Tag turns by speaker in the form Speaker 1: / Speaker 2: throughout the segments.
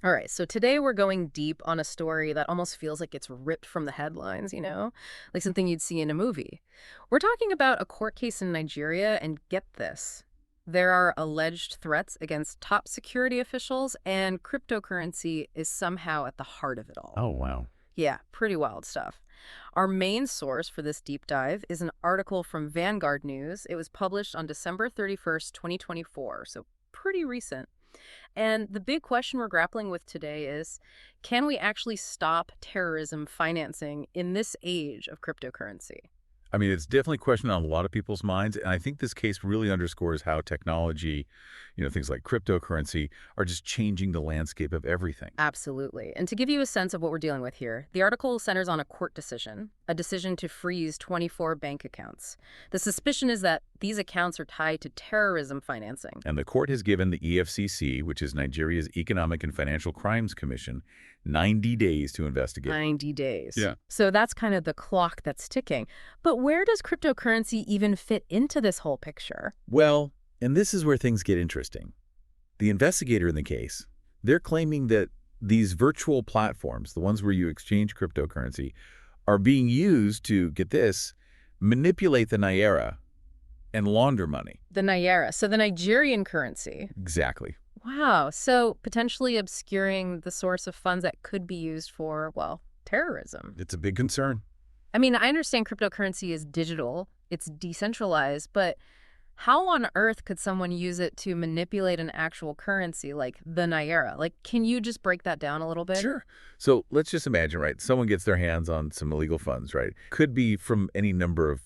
Speaker 1: All right, so today we're going deep on a story that almost feels like it's ripped from the headlines, like something you'd see in a movie. We're talking about a court case in Nigeria, and get this. There are alleged threats against top security officials, and cryptocurrency is somehow at the heart of it all.
Speaker 2: Oh, wow.
Speaker 1: Yeah, pretty wild stuff. Our main source for this deep dive is an article from Vanguard News. It was published on December 31st, 2024, so pretty recent. And the big question we're grappling with today is, can we actually stop terrorism financing in this age of cryptocurrency?
Speaker 2: I mean, it's definitely a question on a lot of people's minds, and I think this case really underscores how technology, things like cryptocurrency, are just changing the landscape of everything.
Speaker 1: Absolutely. And to give you a sense of what we're dealing with here, the article centers on a decision to freeze 24 bank accounts. The suspicion is that these accounts are tied to terrorism financing.
Speaker 2: And the court has given the EFCC, which is Nigeria's Economic and Financial Crimes Commission, 90 days to investigate.
Speaker 1: 90 days.
Speaker 2: Yeah.
Speaker 1: So that's kind of the clock that's ticking. But where does cryptocurrency even fit into this whole picture?
Speaker 2: Well, and this is where things get interesting. The investigator in the case, they're claiming that these virtual platforms, the ones where you exchange cryptocurrency, are being used to, get this, manipulate the Naira and launder money.
Speaker 1: The Naira, so the Nigerian currency.
Speaker 2: Exactly.
Speaker 1: Wow. So potentially obscuring the source of funds that could be used for, well, terrorism.
Speaker 2: It's a big concern.
Speaker 1: I mean, I understand cryptocurrency is digital, it's decentralized, but how on earth could someone use it to manipulate an actual currency like the Naira? Like, can you just break that down a little bit?
Speaker 2: Sure. So let's just imagine, right? Someone gets their hands on some illegal funds, right? Could be from any number of,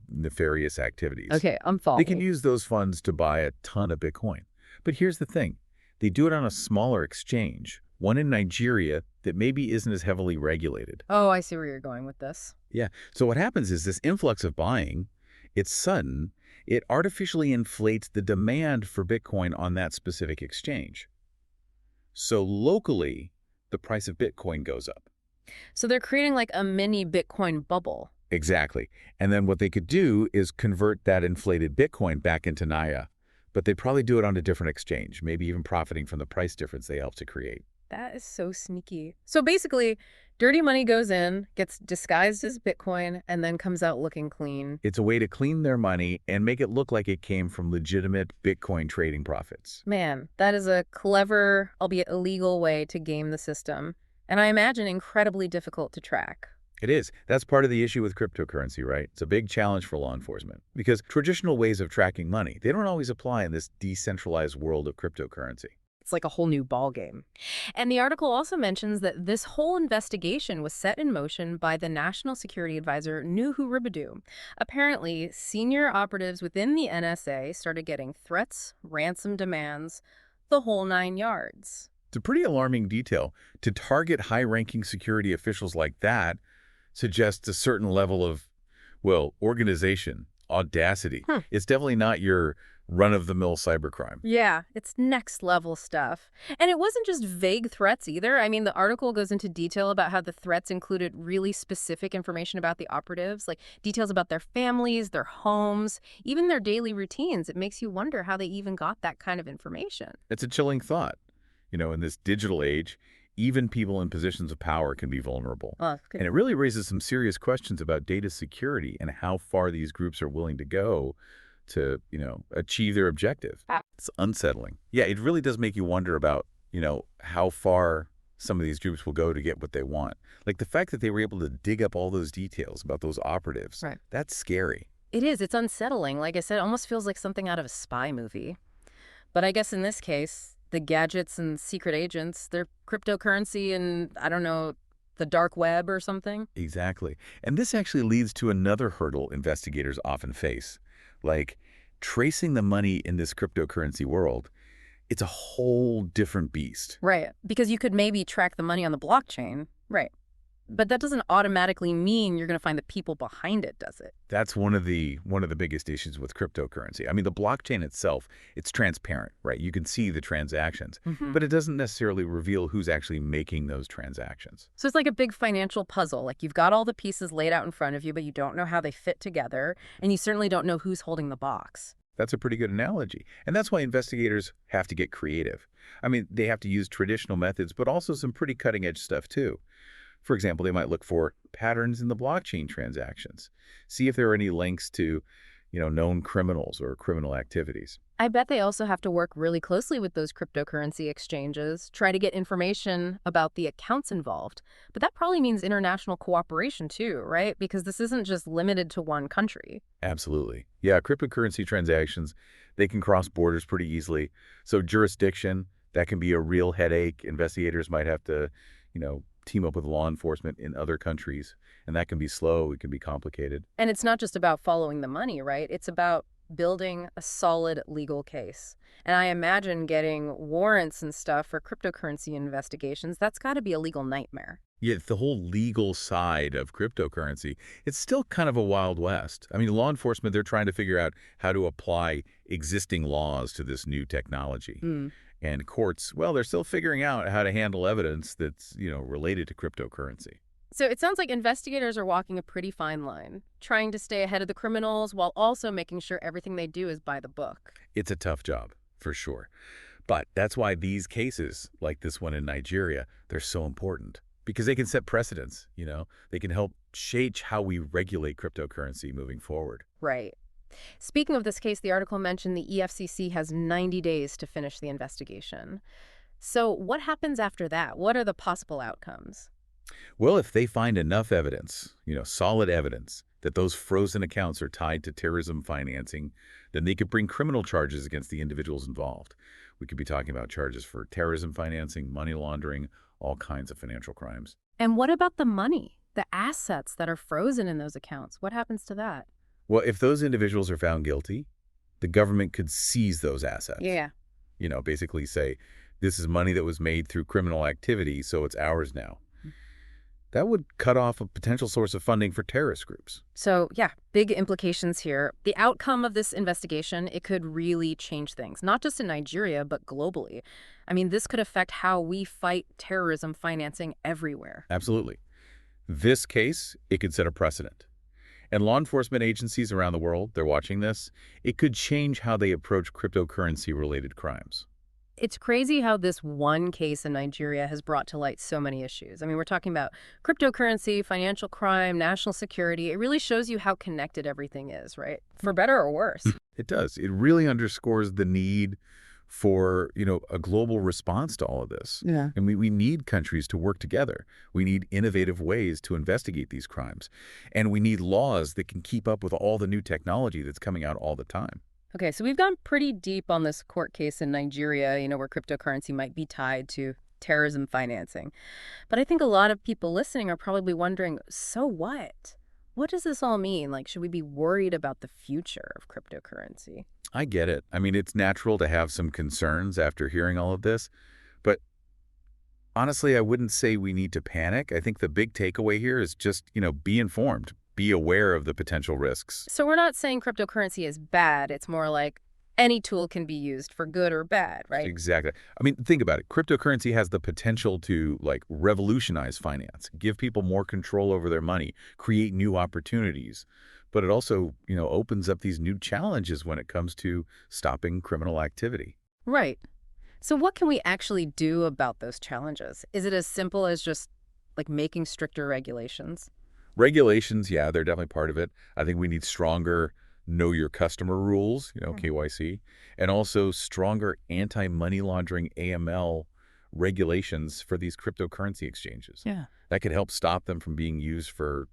Speaker 2: nefarious activities.
Speaker 1: Okay, I'm
Speaker 2: They can
Speaker 1: following.
Speaker 2: use those funds to buy a ton of Bitcoin. But here's the thing. They do it on a smaller exchange, one in Nigeria that maybe isn't as heavily regulated.
Speaker 1: Oh, I see where you're going with this.
Speaker 2: Yeah. So what happens is this influx of buying, it's sudden, it artificially inflates the demand for Bitcoin on that specific exchange. So locally, the price of Bitcoin goes up.
Speaker 1: So they're creating like a mini Bitcoin bubble.
Speaker 2: Exactly. And then what they could do is convert that inflated Bitcoin back into Naya. But they'd probably do it on a different exchange, maybe even profiting from the price difference they helped to create.
Speaker 1: That is so sneaky. So basically, dirty money goes in, gets disguised as Bitcoin, and then comes out looking clean.
Speaker 2: It's a way to clean their money and make it look like it came from legitimate Bitcoin trading profits.
Speaker 1: Man, that is a clever, albeit illegal way to game the system. And I imagine incredibly difficult to track.
Speaker 2: It is. That's part of the issue with cryptocurrency, right? It's a big challenge for law enforcement because traditional ways of tracking money, they don't always apply in this decentralized world of cryptocurrency.
Speaker 1: It's like a whole new ballgame. And the article also mentions that this whole investigation was set in motion by the National Security Advisor Nuhu Ribadu. Apparently, senior operatives within the NSA started getting threats, ransom demands, the whole 9 yards.
Speaker 2: It's a pretty alarming detail. To target high-ranking security officials like that suggests a certain level of, well, organization, audacity.
Speaker 1: Hmm.
Speaker 2: It's definitely not your run-of-the-mill cybercrime.
Speaker 1: Yeah, it's next level stuff. And it wasn't just vague threats either. I mean, the article goes into detail about how the threats included really specific information about the operatives, like details about their families, their homes, even their daily routines. It makes you wonder how they even got that kind of information.
Speaker 2: It's a chilling thought. In this digital age, even people in positions of power can be vulnerable.
Speaker 1: Good.
Speaker 2: And it really raises some serious questions about data security and how far these groups are willing to go to, achieve their objective. It's unsettling. Yeah, it really does make you wonder about, how far some of these groups will go to get what they want. Like the fact that they were able to dig up all those details about those operatives,
Speaker 1: Right.
Speaker 2: that's scary.
Speaker 1: It is. It's unsettling. Like I said, it almost feels like something out of a spy movie. But I guess in this case, the gadgets and secret agents, they're cryptocurrency and, I don't know, the dark web or something.
Speaker 2: Exactly. And this actually leads to another hurdle investigators often face. Like tracing the money in this cryptocurrency world, it's a whole different beast.
Speaker 1: Right. Because you could maybe track the money on the blockchain. Right. But that doesn't automatically mean you're going to find the people behind it, does it?
Speaker 2: That's one of the biggest issues with cryptocurrency. I mean, the blockchain itself, it's transparent, right? You can see the transactions, but it doesn't necessarily reveal who's actually making those transactions.
Speaker 1: So it's like a big financial puzzle. Like you've got all the pieces laid out in front of you, but you don't know how they fit together, and you certainly don't know who's holding the box.
Speaker 2: That's a pretty good analogy. And that's why investigators have to get creative. I mean, they have to use traditional methods, but also some pretty cutting-edge stuff, too. For example, they might look for patterns in the blockchain transactions, see if there are any links to, known criminals or criminal activities.
Speaker 1: I bet they also have to work really closely with those cryptocurrency exchanges, try to get information about the accounts involved. But that probably means international cooperation too, right? Because this isn't just limited to one country.
Speaker 2: Absolutely. Yeah, cryptocurrency transactions, they can cross borders pretty easily. So jurisdiction, that can be a real headache. Investigators might have to, team up with law enforcement in other countries, and that can be slow, it can be complicated.
Speaker 1: And it's not just about following the money, right? It's about building a solid legal case. And I imagine getting warrants and stuff for cryptocurrency investigations, that's got to be a legal nightmare.
Speaker 2: Yet the whole legal side of cryptocurrency, it's still kind of a wild west. I mean, law enforcement, they're trying to figure out how to apply existing laws to this new technology.
Speaker 1: Hmm.
Speaker 2: And courts, well, they're still figuring out how to handle evidence that's, related to cryptocurrency.
Speaker 1: So it sounds like investigators are walking a pretty fine line, trying to stay ahead of the criminals while also making sure everything they do is by the book.
Speaker 2: It's a tough job, for sure. But that's why these cases, like this one in Nigeria, they're so important. Because they can set precedents, They can help shape how we regulate cryptocurrency moving forward.
Speaker 1: Right. Speaking of this case, the article mentioned the EFCC has 90 days to finish the investigation. So what happens after that? What are the possible outcomes?
Speaker 2: Well, if they find enough evidence, solid evidence, that those frozen accounts are tied to terrorism financing, then they could bring criminal charges against the individuals involved. We could be talking about charges for terrorism financing, money laundering, all kinds of financial crimes.
Speaker 1: And what about the money, the assets that are frozen in those accounts? What happens to that?
Speaker 2: Well, if those individuals are found guilty, the government could seize those assets.
Speaker 1: Yeah.
Speaker 2: Basically say, this is money that was made through criminal activity, so it's ours now. That would cut off a potential source of funding for terrorist groups.
Speaker 1: So, yeah, big implications here. The outcome of this investigation, it could really change things, not just in Nigeria, but globally. I mean, this could affect how we fight terrorism financing everywhere.
Speaker 2: Absolutely. This case, it could set a precedent. And law enforcement agencies around the world, they're watching this. It could change how they approach cryptocurrency-related crimes.
Speaker 1: It's crazy how this one case in Nigeria has brought to light so many issues. I mean, we're talking about cryptocurrency, financial crime, national security. It really shows you how connected everything is, right? For better or worse.
Speaker 2: It does. It really underscores the need for, a global response to all of this.
Speaker 1: Yeah.
Speaker 2: And we need countries to work together. We need innovative ways to investigate these crimes. And we need laws that can keep up with all the new technology that's coming out all the time.
Speaker 1: Okay, so we've gone pretty deep on this court case in Nigeria, where cryptocurrency might be tied to terrorism financing. But I think a lot of people listening are probably wondering, so what? What does this all mean? Like, should we be worried about the future of cryptocurrency?
Speaker 2: I get it. I mean, it's natural to have some concerns after hearing all of this. But honestly, I wouldn't say we need to panic. I think the big takeaway here is just, be informed. Be aware of the potential risks.
Speaker 1: So we're not saying cryptocurrency is bad. It's more like any tool can be used for good or bad, right?
Speaker 2: Exactly. I mean, think about it. Cryptocurrency has the potential to, revolutionize finance, give people more control over their money, create new opportunities. But it also, opens up these new challenges when it comes to stopping criminal activity.
Speaker 1: Right. So what can we actually do about those challenges? Is it as simple as just, making stricter regulations?
Speaker 2: Regulations, yeah, they're definitely part of it. I think we need stronger know your customer rules, KYC, and also stronger anti-money laundering AML regulations for these cryptocurrency exchanges.
Speaker 1: Yeah.
Speaker 2: That could help stop them from being used for,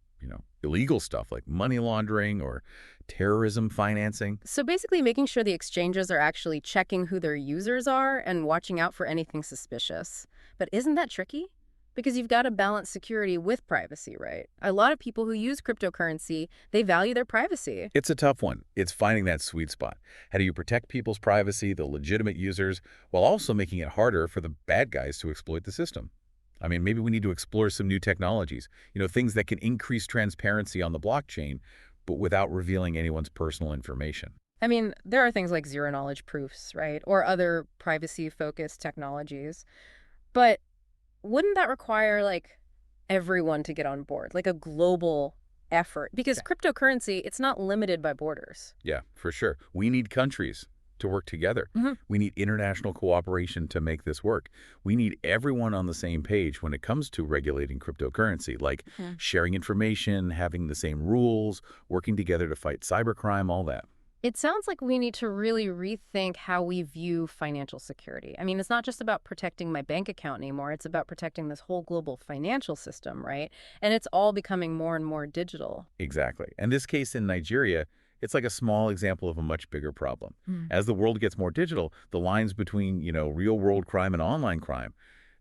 Speaker 2: illegal stuff like money laundering or terrorism financing.
Speaker 1: So basically making sure the exchanges are actually checking who their users are and watching out for anything suspicious. But isn't that tricky? Because you've got to balance security with privacy, right? A lot of people who use cryptocurrency, they value their privacy.
Speaker 2: It's a tough one. It's finding that sweet spot. How do you protect people's privacy, the legitimate users, while also making it harder for the bad guys to exploit the system? I mean, maybe we need to explore some new technologies, things that can increase transparency on the blockchain, but without revealing anyone's personal information.
Speaker 1: I mean, there are things like zero-knowledge proofs, right? Or other privacy-focused technologies. But wouldn't that require, everyone to get on board, like a global effort because
Speaker 2: Yeah.
Speaker 1: cryptocurrency, it's not limited by borders.
Speaker 2: Yeah, for sure. We need countries to work together.
Speaker 1: Hmm.
Speaker 2: We need international cooperation to make this work. We need everyone on the same page when it comes to regulating cryptocurrency, like
Speaker 1: Hmm.
Speaker 2: sharing information, having the same rules, working together to fight cybercrime, all that.
Speaker 1: It sounds like we need to really rethink how we view financial security. I mean, it's not just about protecting my bank account anymore. It's about protecting this whole global financial system, right? And it's all becoming more and more digital.
Speaker 2: Exactly. And this case in Nigeria, it's like a small example of a much bigger problem. As the world gets more digital, the lines between, real world crime and online crime,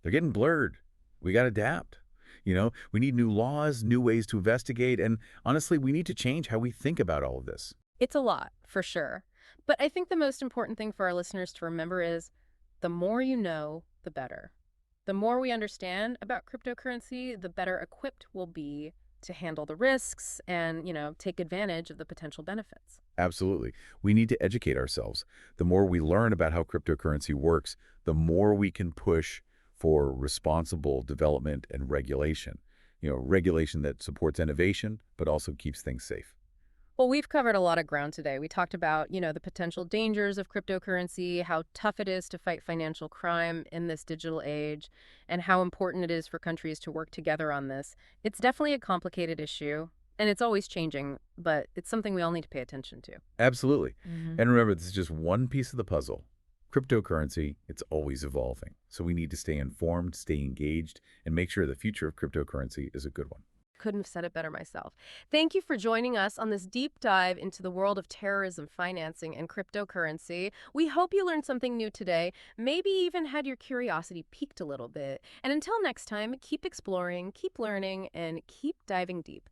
Speaker 2: they're getting blurred. We got to adapt. We need new laws, new ways to investigate, and honestly, we need to change how we think about all of this.
Speaker 1: It's a lot, for sure. But I think the most important thing for our listeners to remember is the more you know, the better. The more we understand about cryptocurrency, the better equipped we'll be to handle the risks and, take advantage of the potential benefits.
Speaker 2: Absolutely. We need to educate ourselves. The more we learn about how cryptocurrency works, the more we can push for responsible development and regulation. Regulation that supports innovation, but also keeps things safe.
Speaker 1: Well, we've covered a lot of ground today. We talked about, the potential dangers of cryptocurrency, how tough it is to fight financial crime in this digital age, and how important it is for countries to work together on this. It's definitely a complicated issue, and it's always changing, but it's something we all need to pay attention to.
Speaker 2: Absolutely.
Speaker 1: Hmm.
Speaker 2: And remember, this is just one piece of the puzzle. Cryptocurrency, it's always evolving. So we need to stay informed, stay engaged, and make sure the future of cryptocurrency is a good one.
Speaker 1: Couldn't have said it better myself. Thank you for joining us on this deep dive into the world of terrorism financing and cryptocurrency. We hope you learned something new today, maybe even had your curiosity piqued a little bit. And until next time, keep exploring, keep learning, and keep diving deep.